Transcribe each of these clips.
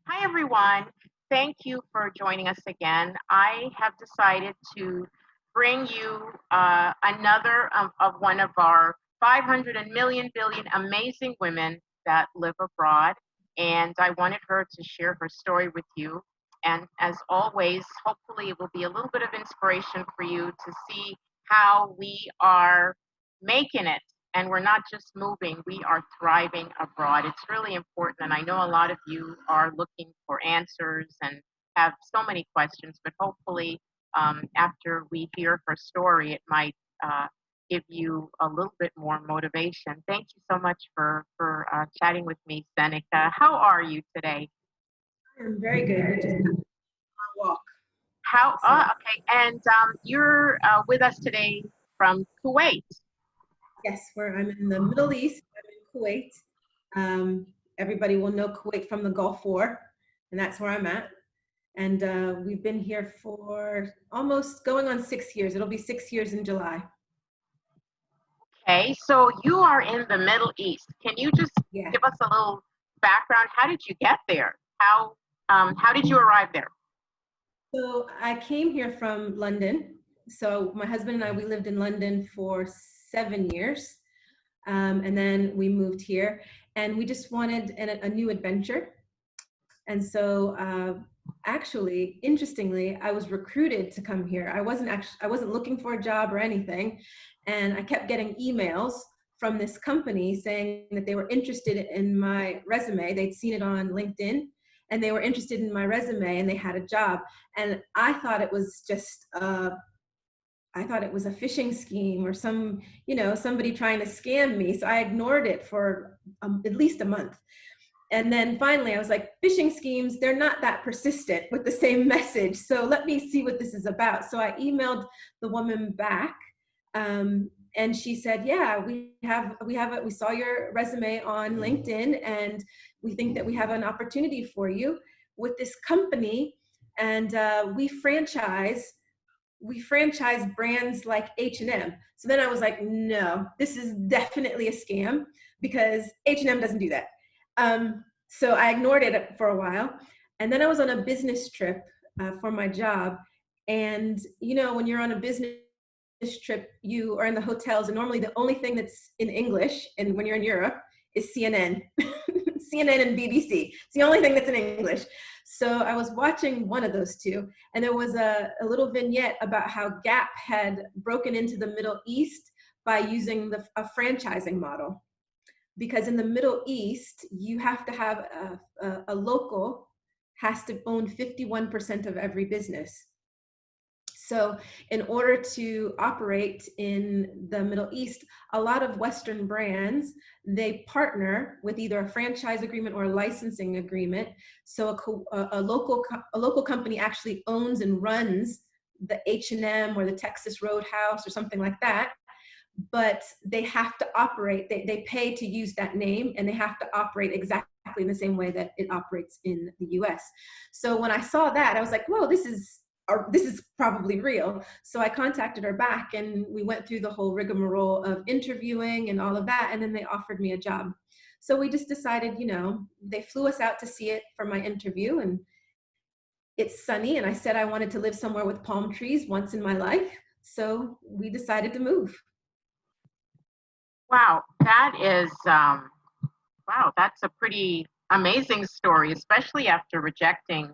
Hi, everyone. Thank you for joining us again. I have decided to bring you another of one of our 500 and million billion amazing women that live abroad. And I wanted her to share her story with you. And as always, hopefully, it will be a little bit of inspiration for you to see how we are making it, and we're not just moving, we are thriving abroad. It's really important. And I know a lot of you are looking for answers and have so many questions, but hopefully, after we hear her story, it might give you a little bit more motivation. Thank you so much for chatting with me, Seneca. How are you today? I'm very good. We just got a walk. How? So Okay. And you're with us today from Kuwait. yes, I'm in the Middle East. I'm in Kuwait. Everybody will know Kuwait from the Gulf War, and that's where I'm at. And we've been here for almost going on 6 years. It'll be 6 years in July. Okay, so you are in the Middle East. Can you just Yeah. give us a little background? How did you get there? How did you arrive there? So I came here from London. So my husband and I, we lived in London for 7 years. And then we moved here and we just wanted a new adventure. And so actually, interestingly, I was recruited to come here. I wasn't looking for a job or anything. And I kept getting emails from this company saying that they were interested in my resume. They'd seen it on LinkedIn and they were interested in my resume and they had a job. And I thought it was just I thought it was a phishing scheme or somebody trying to scam me. So I ignored it for at least a month. And then finally I was like, phishing schemes, they're not that persistent with the same message. So let me see what this is about. So I emailed the woman back. And she said, yeah, we saw your resume on LinkedIn and we think that we have an opportunity for you with this company. And we franchise brands like H&M. So then I was like, no, this is definitely a scam because H&M doesn't do that. So I ignored it for a while. And then I was on a business trip for my job. And, when you're on a business trip, you are in the hotels, and normally the only thing that's in English, and when you're in Europe, is CNN. CNN and BBC. It's the only thing that's in English. So I was watching one of those two, and there was a little vignette about how Gap had broken into the Middle East by using a franchising model. Because in the Middle East, you have to have a local has to own 51% of every business. So in order to operate in the Middle East, a lot of Western brands, they partner with either a franchise agreement or a licensing agreement. So a local company actually owns and runs the H&M or the Texas Roadhouse or something like that. But they have to operate, they pay to use that name, and they have to operate exactly in the same way that it operates in the US. So when I saw that, I was like, whoa, this is probably real. So I contacted her back and we went through the whole rigmarole of interviewing and all of that. And then they offered me a job. So we just decided, they flew us out to see it for my interview, and it's sunny. And I said I wanted to live somewhere with palm trees once in my life. So we decided to move. Wow, wow, that's a pretty amazing story, especially after rejecting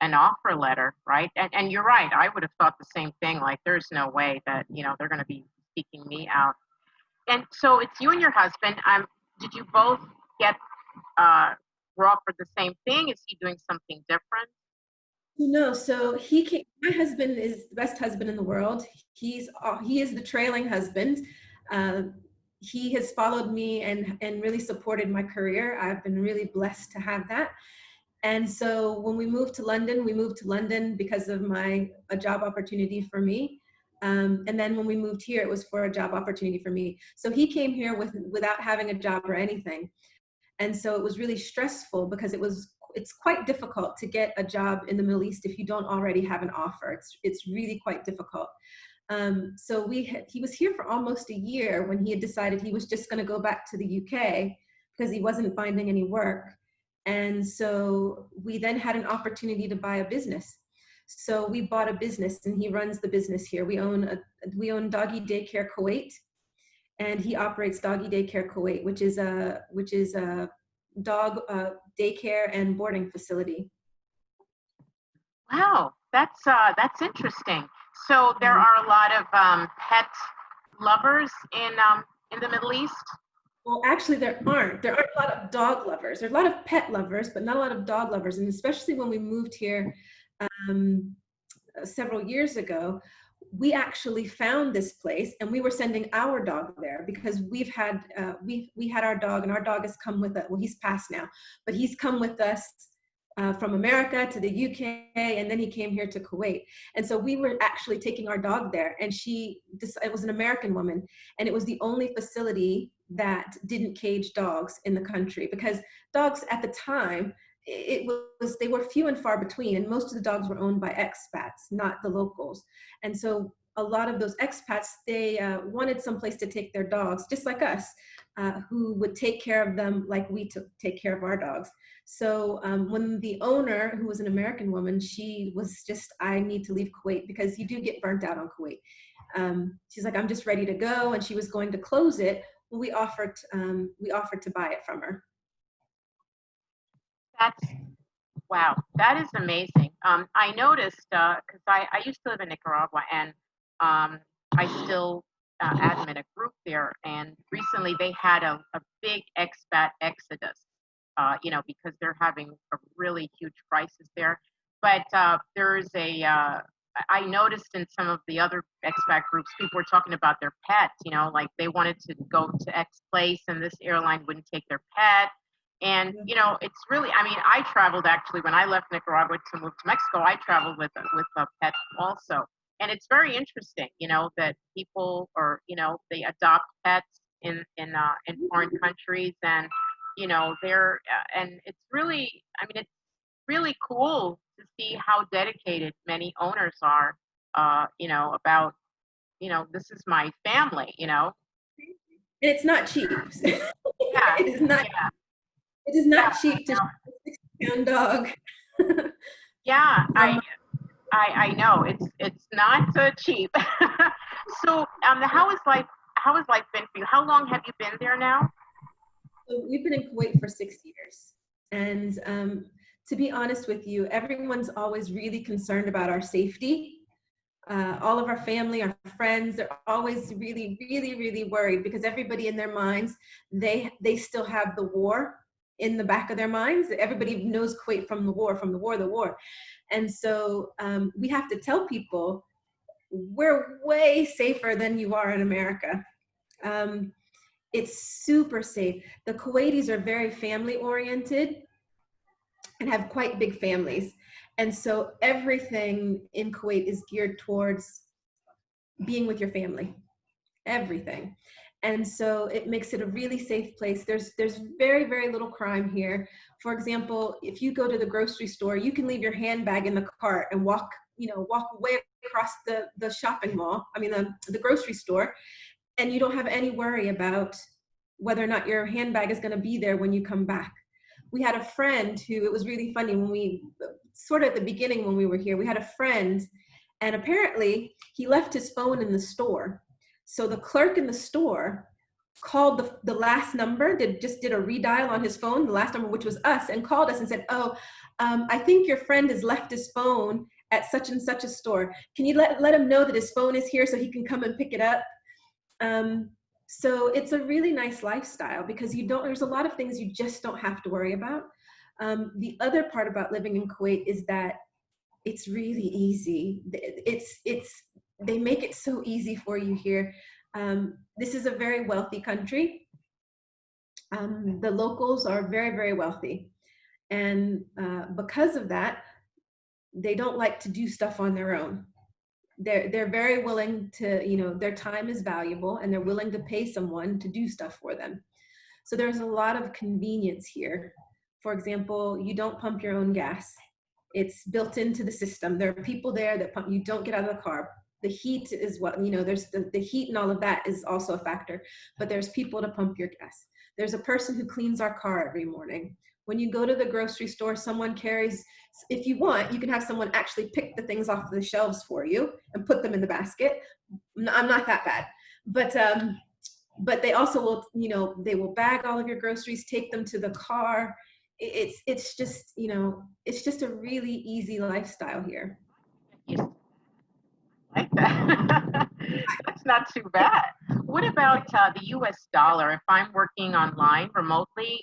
an offer letter, right? And you're right. I would have thought the same thing. Like, there's no way that they're going to be seeking me out. And so it's you and your husband. Did you both get were offered the same thing? Is he doing something different? No, so he came. My husband is the best husband in the world. He is the trailing husband. Uh, he has followed me and really supported my career. I've been really blessed to have that. And so when we moved to London because of a job opportunity for me. And then when we moved here, it was for a job opportunity for me. So he came here without having a job or anything. And so it was really stressful because it's quite difficult to get a job in the Middle East if you don't already have an offer. It's really quite difficult. So he was here for almost a year when he had decided he was just going to go back to the UK because he wasn't finding any work. And so we then had an opportunity to buy a business. So we bought a business, and he runs the business here. We own Doggy Daycare Kuwait, and he operates Doggy Daycare Kuwait, which is a dog daycare and boarding facility. Wow, that's interesting. So there Um, are a lot of pet lovers in the Middle East. well, actually, there aren't. There aren't a lot of dog lovers. There's a lot of pet lovers, but not a lot of dog lovers. And especially when we moved here um, several years ago, we actually found this place, and we were sending our dog there because we had our dog, and our dog has come with us. Well, he's passed now, but he's come with us from America to the UK, and then he came here to Kuwait. And so we were actually taking our dog there, and it was an American woman, and it was the only facility that didn't cage dogs in the country, because dogs at the time, they were few and far between, and most of the dogs were owned by expats, not the locals. And so a lot of those expats, they wanted someplace to take their dogs, just like us, who would take care of them like we take care of our dogs. So when the owner, who was an American woman, she was just, I need to leave Kuwait because you do get burnt out on Kuwait. She's like, I'm just ready to go, and she was going to close it. We offered to buy it from her. That's wow, that is amazing. I noticed because I used to live in Nicaragua, and I still admin a group there. And recently they had a big expat exodus, because they're having a really huge crisis there. But there's I noticed in some of the other expat groups, people were talking about their pets, like they wanted to go to X place and this airline wouldn't take their pet. And, it's really, I mean, I traveled actually when I left Nicaragua to move to Mexico, I traveled with a pet also. And it's very interesting, that people they adopt pets in foreign countries, and, and it's really, I mean, it's really cool to see how dedicated many owners are, about, this is my family. And it's not cheap. Yeah, it is not. yeah, It is yeah, not cheap to ship a 60-pound dog. yeah. um, I know it's not cheap. So, how has life been for you? How long have you been there now? so we've been in Kuwait for 6 years, and to be honest with you, everyone's always really concerned about our safety. All of our family, our friends, they're always really, really, really worried because everybody in their minds, they still have the war in the back of their minds. Everybody knows Kuwait from the war, the war. And so we have to tell people we're way safer than you are in America. Um, it's super safe. The Kuwaitis are very family oriented and have quite big families. And so everything in Kuwait is geared towards being with your family, everything. And so it makes it a really safe place. There's very, very little crime here. For example, if you go to the grocery store, you can leave your handbag in the cart and walk way across the shopping mall, the grocery store, and you don't have any worry about whether or not your handbag is going to be there when you come back. We had a friend who, it was really funny when we, sort of at the beginning when we were here, we had a friend, and apparently he left his phone in the store. So the clerk in the store called the last number, just did a redial on his phone, the last number, which was us, and called us and said, oh, I think your friend has left his phone at such and such a store. Can you let him know that his phone is here so he can come and pick it up? So it's a really nice lifestyle because there's a lot of things you just don't have to worry about. The other part about living in Kuwait is that it's really easy. They make it so easy for you here. This is a very wealthy country. The locals are very, very wealthy. And because of that, they don't like to do stuff on their own. They're very willing to, their time is valuable and they're willing to pay someone to do stuff for them. So there's a lot of convenience here. For example, you don't pump your own gas. It's built into the system. There are people there that pump, you don't get out of the car. The heat is there's the heat and all of that is also a factor, but there's people to pump your gas. There's a person who cleans our car every morning. When you go to the grocery store, someone carries, if you want, you can have someone actually pick the things off the shelves for you and put them in the basket. I'm not that bad, but they also will, you know, they will bag all of your groceries, take them to the car. It's just, you know, it's just a really easy lifestyle here. You like that? That's not too bad. What about the U.S. dollar? If I'm working online remotely,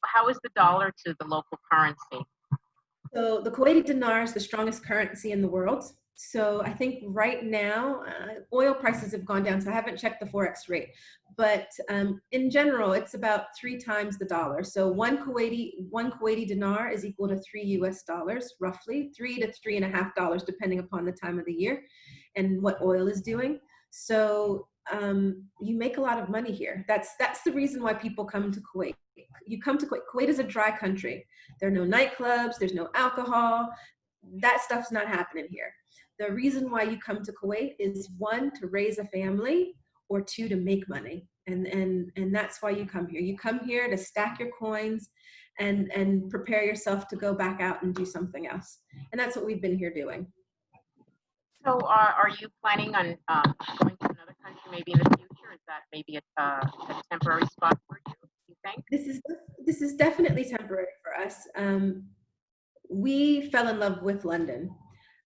how is the dollar to the local currency? So the Kuwaiti dinar is the strongest currency in the world. So I think right now, oil prices have gone down. So I haven't checked the forex rate, but in general, it's about 3 times the dollar. So one Kuwaiti dinar is equal to $3 US, roughly $3 to $3.50, depending upon the time of the year and what oil is doing. So you make a lot of money here. That's the reason why people come to Kuwait. You come to Kuwait. Kuwait is a dry country. There are no nightclubs, there's no alcohol. That stuff's not happening here. The reason why you come to Kuwait is, one, to raise a family, or two, to make money. And that's why you come here. You come here to stack your coins and prepare yourself to go back out and do something else. And that's what we've been here doing. So, are you planning on going to another country maybe in the future? Is that maybe a temporary spot for you? You think? This is this is definitely temporary for us. We fell in love with London.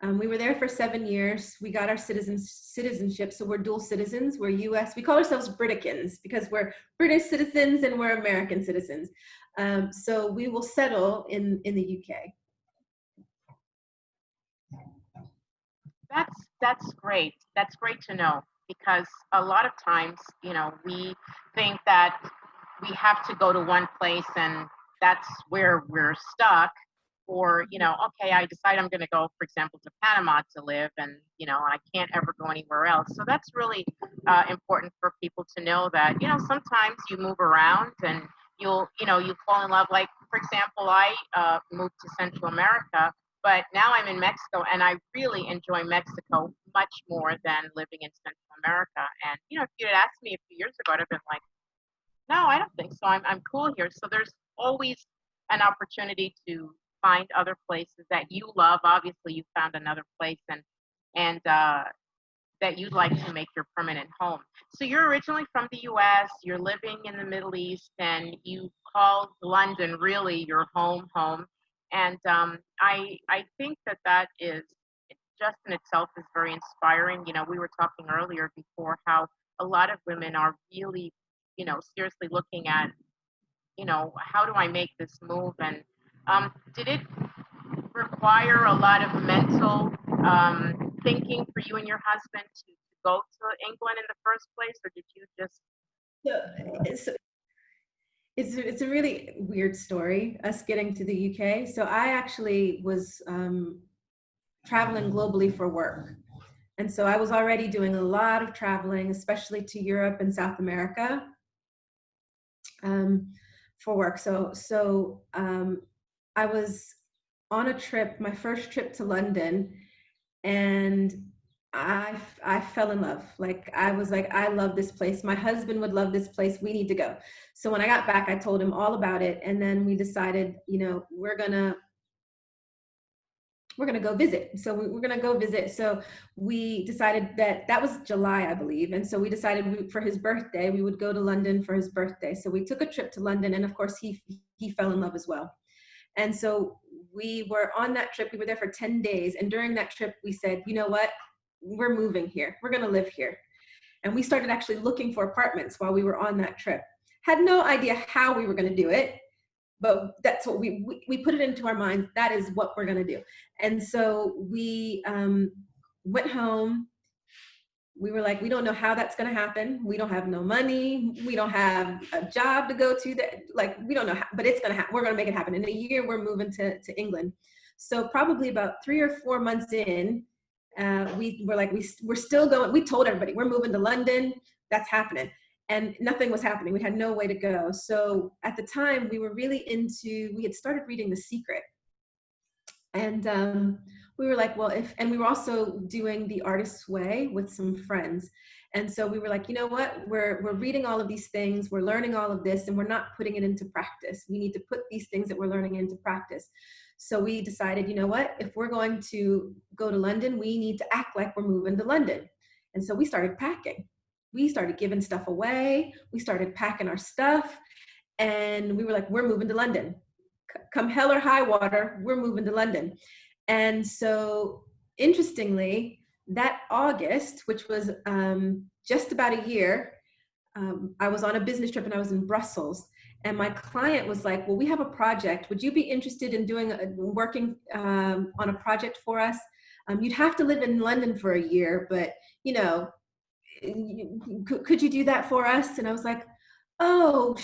We were there for 7 years. We got our citizenship, so we're dual citizens. We're U.S. We call ourselves Briticans because we're British citizens and we're American citizens. So we will settle in the UK. That's great. That's great to know because a lot of times, you know, we think that we have to go to one place and that's where we're stuck. Or, you know, okay, I decide I'm going to go, for example, to Panama to live, and you know, I can't ever go anywhere else. So that's really important for people to know that, you know, sometimes you move around and you know, you fall in love. Like, for example, I moved to Central America, but now I'm in Mexico, and I really enjoy Mexico much more than living in Central America. And you know, if you had asked me a few years ago, I'd have been like, no, I don't think so. I'm cool here. So there's always an opportunity to find other places that you love. Obviously, you found another place and that you'd like to make your permanent home. So you're originally from the U.S. You're living in the Middle East, and you called London really your home. And I think that that is just in itself is very inspiring. You know, we were talking earlier before how a lot of women are really, you know, seriously looking at, you know, how do I make this move? And did it require a lot of mental thinking for you and your husband to go to England in the first place, or did you just? So it's a really weird story, us getting to the UK. So I actually was traveling globally for work. And so I was already doing a lot of traveling, especially to Europe and South America, um, for work. So I was on a trip, my first trip to London, and I fell in love. Like, I was like, I love this place. My husband would love this place. We need to go. So when I got back, I told him all about it, and then we decided, you know, we're gonna go visit. So we're gonna go visit. So we decided that was July, I believe, and so we decided for his birthday we would go to London for his birthday. So we took a trip to London, and of course he fell in love as well. And so we were on that trip. We were there for 10 days, and during that trip we said, you know what, we're moving here. We're gonna live here. And we started actually looking for apartments while we were on that trip. Had no idea how we were gonna do it, but that's what we put it into our minds. That is what we're going to do. And so we went home. We were like, we don't know how that's going to happen. We don't have no money. We don't have a job to go to. That, like, we don't know how, but it's going to happen. We're going to make it happen. In a year, we're moving to England. So probably about 3 or 4 months in, we were like, we're still going. We told everybody we're moving to London. That's happening. And nothing was happening. We had no way to go. So at the time, we were really we had started reading The Secret. And we were like, well, and we were also doing The Artist's Way with some friends. And so we were like, you know what, we're reading all of these things, we're learning all of this, and we're not putting it into practice. We need to put these things that we're learning into practice. So we decided, you know what, if we're going to go to London, we need to act like we're moving to London. And so we started packing. We started giving stuff away. We started packing our stuff. And we were like, we're moving to London. Come hell or high water, we're moving to London. And so interestingly, that August, which was just about a year, I was on a business trip and I was in Brussels. And my client was like, well, we have a project. Would you be interested in working on a project for us? You'd have to live in London for a year, but you know, could you do that for us? And I was like, oh,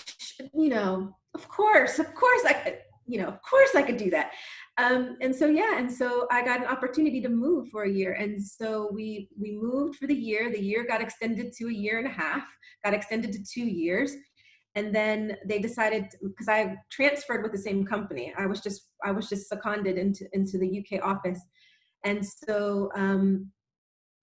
you know, of course I could, you know, of course I could do that. And so, yeah, and so I got an opportunity to move for a year. And so we moved for the year. The year got extended to a year and a half, got extended to 2 years. And then they decided, because I transferred with the same company, I was just seconded into the UK office. And so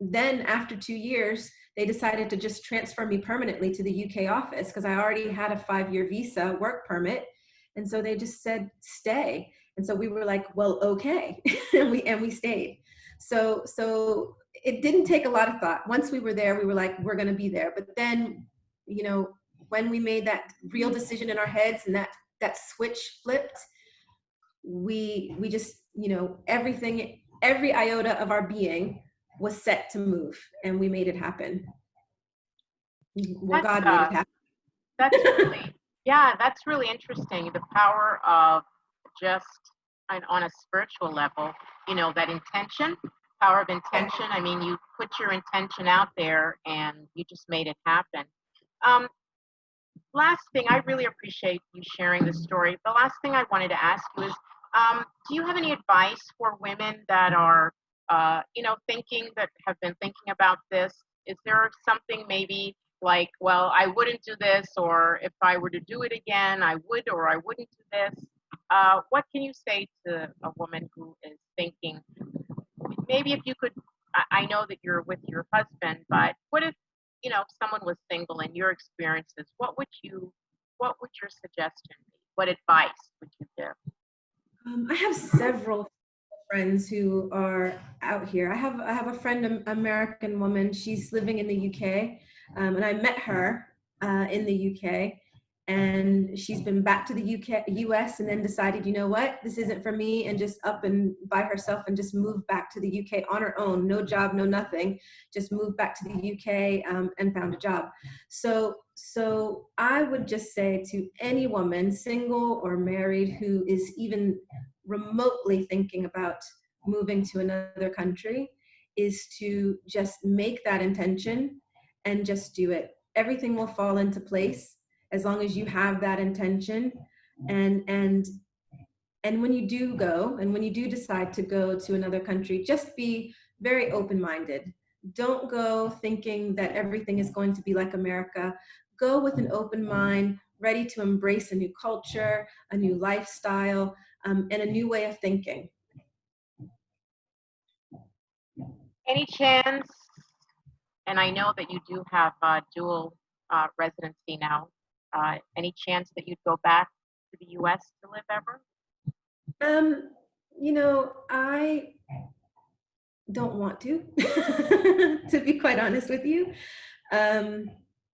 then after 2 years, they decided to just transfer me permanently to the UK office because I already had a 5-year visa work permit. And so they just said, stay. And so we were like, well, okay. and we stayed. So it didn't take a lot of thought. Once we were there, we were like, we're going to be there. But then, you know, when we made that real decision in our heads and that switch flipped, we just, you know, every iota of our being was set to move, and we made it happen. Well, That's God made it happen. that's really, yeah, that's really interesting. The power of just on a spiritual level, you know, that intention, power of intention. I mean, you put your intention out there and you just made it happen. Um, Last thing, I really appreciate you sharing this story. The last thing I wanted to ask you is, do you have any advice for women that are, you know, have been thinking about this? Is there something maybe like, well, I wouldn't do this, or if I were to do it again, I would, or I wouldn't do this? What can you say to a woman who is thinking, maybe if you could, I know that you're with your husband, but what if, you know, someone was single in your experiences, what would your suggestion be? What advice would you give? I have several friends who are out here. I have a friend, an American woman. She's living in the UK, and I met her in the UK. And she's been back to the US, and then decided, you know what, this isn't for me, and just up and by herself and just moved back to the UK on her own, no job, no nothing, just moved back to the UK and found a job. So I would just say to any woman, single or married, who is even remotely thinking about moving to another country, is to just make that intention and just do it. Everything will fall into place as long as you have that intention. And when you do go, and when you do decide to go to another country, just be very open-minded. Don't go thinking that everything is going to be like America. Go with an open mind, ready to embrace a new culture, a new lifestyle, and a new way of thinking. Any chance, and I know that you do have dual residency now, any chance that you'd go back to the US to live ever? You know, I don't want to, to be quite honest with you.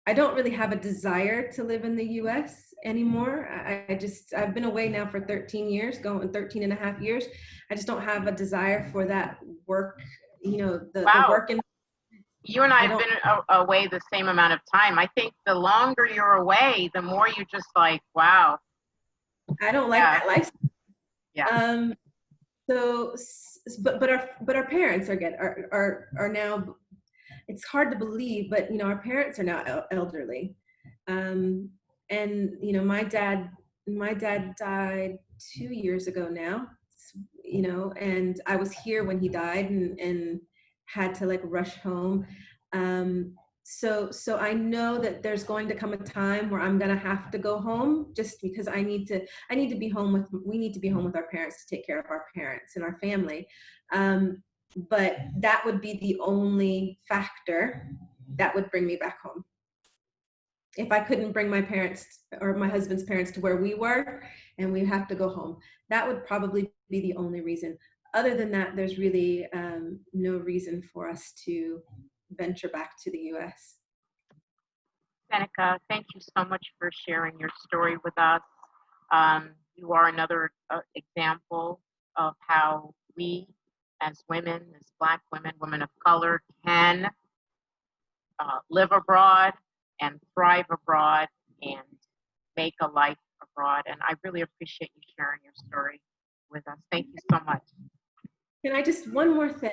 I don't really have a desire to live in the US anymore. I've been away now for 13 years, going 13 and a half years. I just don't have a desire for that work, you know, the Wow. work in. You and I have been away the same amount of time. I think the longer you're away, the more you just like, wow. I don't like that life. Yeah. So, but our parents are now. It's hard to believe, but you know, our parents are now elderly, and you know, my dad died 2 years ago now. You know, and I was here when he died, and had to like rush home. So I know that there's going to come a time where I'm gonna have to go home, just because I need to be home with, we need to be home with our parents to take care of our parents and our family. But that would be the only factor that would bring me back home. If I couldn't bring my parents or my husband's parents to where we were and we have to go home, that would probably be the only reason. Other than that, there's really no reason for us to venture back to the US. Seneca, thank you so much for sharing your story with us. You are another example of how we, as women, as Black women, women of color, can live abroad and thrive abroad and make a life abroad. And I really appreciate you sharing your story with us. Thank you so much. Can I just, one more thing,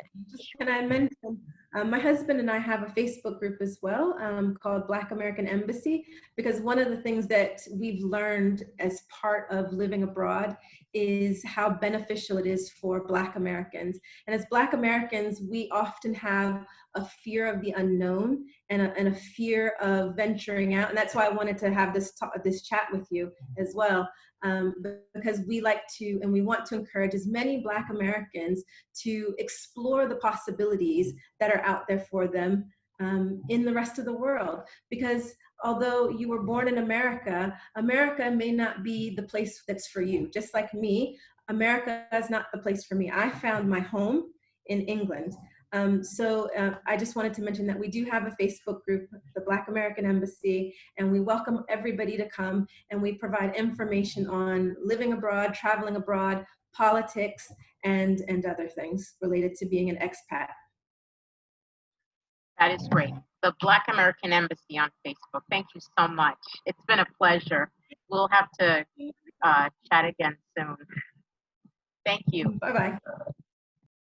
can I mention, my husband and I have a Facebook group as well called Black American Embassy, because one of the things that we've learned as part of living abroad is how beneficial it is for Black Americans. And as Black Americans, we often have a fear of the unknown and a fear of venturing out. And that's why I wanted to have this chat with you as well. Because we like to, and we want to encourage as many Black Americans to explore the possibilities that are out there for them in the rest of the world. Because although you were born in America, America may not be the place that's for you. Just like me, America is not the place for me. I found my home in England. So I just wanted to mention that we do have a Facebook group, the Black American Embassy, and we welcome everybody to come, and we provide information on living abroad, traveling abroad, politics, and other things related to being an expat. That is great. The Black American Embassy on Facebook. Thank you so much. It's been a pleasure. We'll have to chat again soon. Thank you. Bye-bye.